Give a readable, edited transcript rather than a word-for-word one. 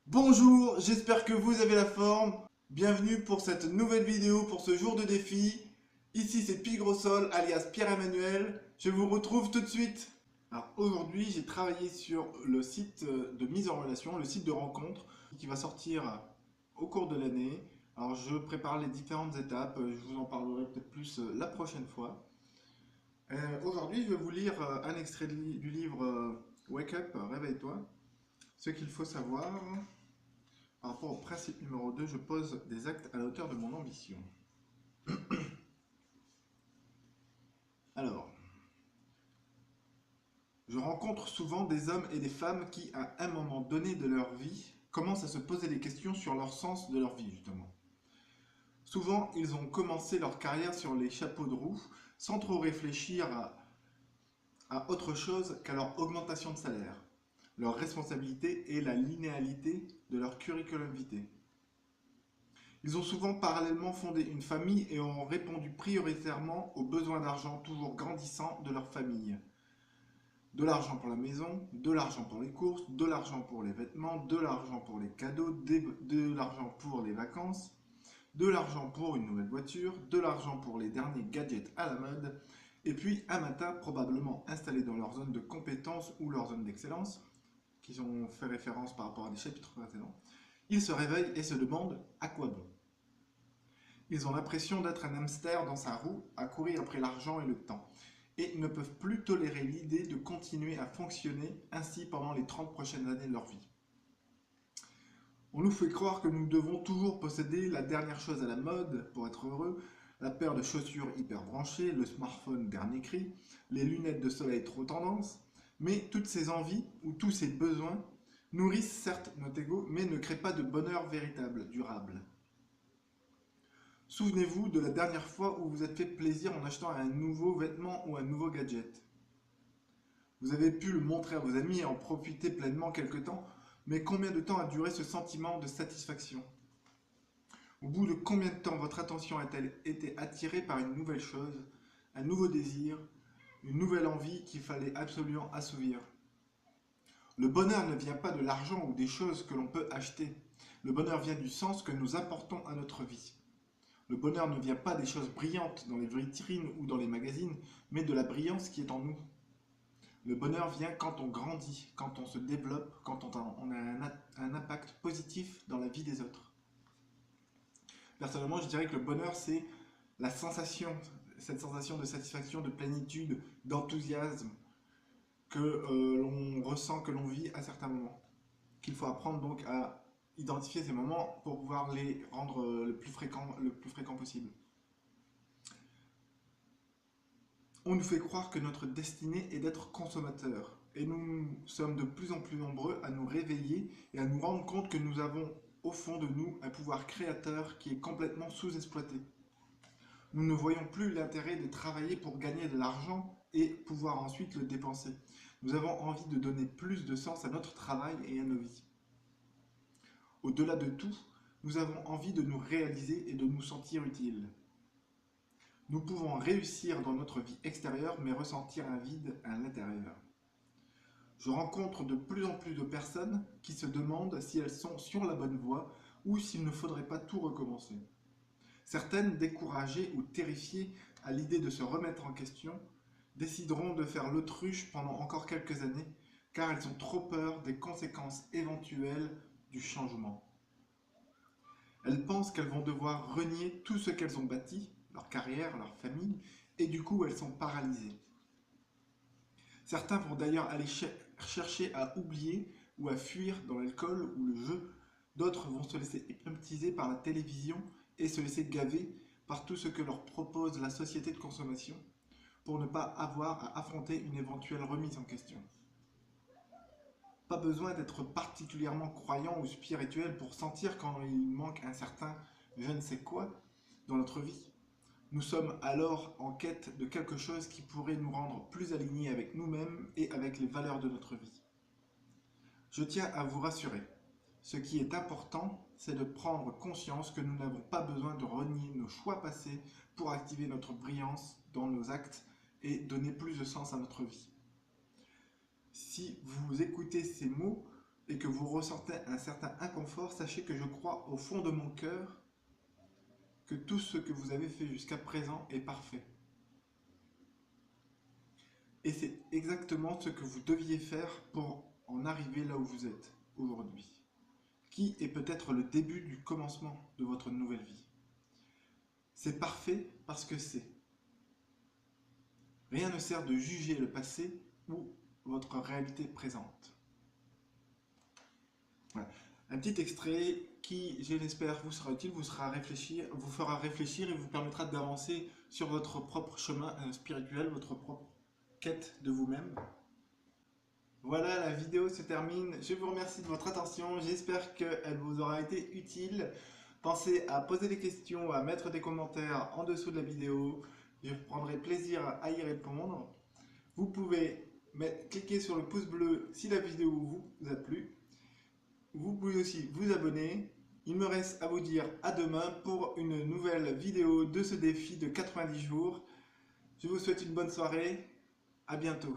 Bonjour, j'espère que vous avez la forme. Bienvenue pour cette nouvelle vidéo pour ce jour de défi. Ici c'est Pigrosol alias Pierre-Emmanuel. Je vous retrouve tout de suite. Alors aujourd'hui j'ai travaillé sur le site de mise en relation, le site de rencontre qui va sortir au cours de l'année. Alors je prépare les différentes étapes, je vous en parlerai peut-être plus la prochaine fois. Aujourd'hui je vais vous lire un extrait du livre Wake Up, Réveille-toi. Ce qu'il faut savoir. Par rapport au principe numéro 2, je pose des actes à la hauteur de mon ambition. Alors, je rencontre souvent des hommes et des femmes qui, à un moment donné de leur vie, commencent à se poser des questions sur leur sens de leur vie, justement. Souvent, ils ont commencé leur carrière sur les chapeaux de roue, sans trop réfléchir à autre chose qu'à leur augmentation de salaire, leur responsabilité et la linéalité de leur curriculum vitae. Ils ont souvent parallèlement fondé une famille et ont répondu prioritairement aux besoins d'argent toujours grandissants de leur famille. De l'argent pour la maison, de l'argent pour les courses, de l'argent pour les vêtements, de l'argent pour les cadeaux, de l'argent pour les vacances, de l'argent pour une nouvelle voiture, de l'argent pour les derniers gadgets à la mode, et puis un matin, probablement installés dans leur zone de compétence ou leur zone d'excellence, qui ont fait référence par rapport à des chapitres précédents, ils se réveillent et se demandent à quoi bon. Ils ont l'impression d'être un hamster dans sa roue, à courir après l'argent et le temps, et ne peuvent plus tolérer l'idée de continuer à fonctionner ainsi pendant les 30 prochaines années de leur vie. On nous fait croire que nous devons toujours posséder la dernière chose à la mode pour être heureux, la paire de chaussures hyper branchées, le smartphone dernier cri, les lunettes de soleil trop tendance, mais toutes ces envies ou tous ces besoins nourrissent certes notre ego, mais ne créent pas de bonheur véritable, durable. Souvenez-vous de la dernière fois où vous êtes fait plaisir en achetant un nouveau vêtement ou un nouveau gadget. Vous avez pu le montrer à vos amis et en profiter pleinement quelque temps, mais combien de temps a duré ce sentiment de satisfaction? Au bout de combien de temps votre attention a-t-elle été attirée par une nouvelle chose, un nouveau désir, une nouvelle envie qu'il fallait absolument assouvir? Le bonheur ne vient pas de l'argent ou des choses que l'on peut acheter. Le bonheur vient du sens que nous apportons à notre vie. Le bonheur ne vient pas des choses brillantes dans les vitrines ou dans les magazines, mais de la brillance qui est en nous. Le bonheur vient quand on grandit, quand on se développe, quand on a un impact positif dans la vie des autres. Personnellement, je dirais que le bonheur, c'est la sensation, cette sensation de satisfaction, de plénitude, d'enthousiasme que l'on ressent, que l'on vit à certains moments. Qu'il faut apprendre donc à identifier ces moments pour pouvoir les rendre le plus fréquent possible. On nous fait croire que notre destinée est d'être consommateurs. Et nous sommes de plus en plus nombreux à nous réveiller et à nous rendre compte que nous avons au fond de nous un pouvoir créateur qui est complètement sous-exploité. Nous ne voyons plus l'intérêt de travailler pour gagner de l'argent et pouvoir ensuite le dépenser. Nous avons envie de donner plus de sens à notre travail et à nos vies. Au-delà de tout, nous avons envie de nous réaliser et de nous sentir utiles. Nous pouvons réussir dans notre vie extérieure, mais ressentir un vide à l'intérieur. Je rencontre de plus en plus de personnes qui se demandent si elles sont sur la bonne voie ou s'il ne faudrait pas tout recommencer. Certaines, découragées ou terrifiées à l'idée de se remettre en question, décideront de faire l'autruche pendant encore quelques années, car elles ont trop peur des conséquences éventuelles du changement. Elles pensent qu'elles vont devoir renier tout ce qu'elles ont bâti, leur carrière, leur famille, et du coup elles sont paralysées. Certains vont d'ailleurs aller chercher à oublier ou à fuir dans l'alcool ou le jeu. D'autres vont se laisser hypnotiser par la télévision et se laisser gaver par tout ce que leur propose la société de consommation pour ne pas avoir à affronter une éventuelle remise en question. Pas besoin d'être particulièrement croyant ou spirituel pour sentir quand il manque un certain je ne sais quoi dans notre vie. Nous sommes alors en quête de quelque chose qui pourrait nous rendre plus alignés avec nous-mêmes et avec les valeurs de notre vie. Je tiens à vous rassurer. Ce qui est important, c'est de prendre conscience que nous n'avons pas besoin de renier nos choix passés pour activer notre brillance dans nos actes et donner plus de sens à notre vie. Si vous écoutez ces mots, et que vous ressentez un certain inconfort, sachez que je crois au fond de mon cœur que tout ce que vous avez fait jusqu'à présent est parfait. Et c'est exactement ce que vous deviez faire pour en arriver là où vous êtes aujourd'hui, qui est peut-être le début du commencement de votre nouvelle vie. C'est parfait parce que c'est. Rien ne sert de juger le passé ou votre réalité présente. Voilà. Un petit extrait qui, je l'espère, vous sera utile, vous fera réfléchir et vous permettra d'avancer sur votre propre chemin spirituel, votre propre quête de vous-même. Voilà, la vidéo se termine. Je vous remercie de votre attention. J'espère qu'elle vous aura été utile. Pensez à poser des questions, à mettre des commentaires en dessous de la vidéo. Je prendrai plaisir à y répondre. Vous pouvez cliquer sur le pouce bleu si la vidéo vous a plu. Vous pouvez aussi vous abonner. Il me reste à vous dire à demain pour une nouvelle vidéo de ce défi de 90 jours. Je vous souhaite une bonne soirée. À bientôt.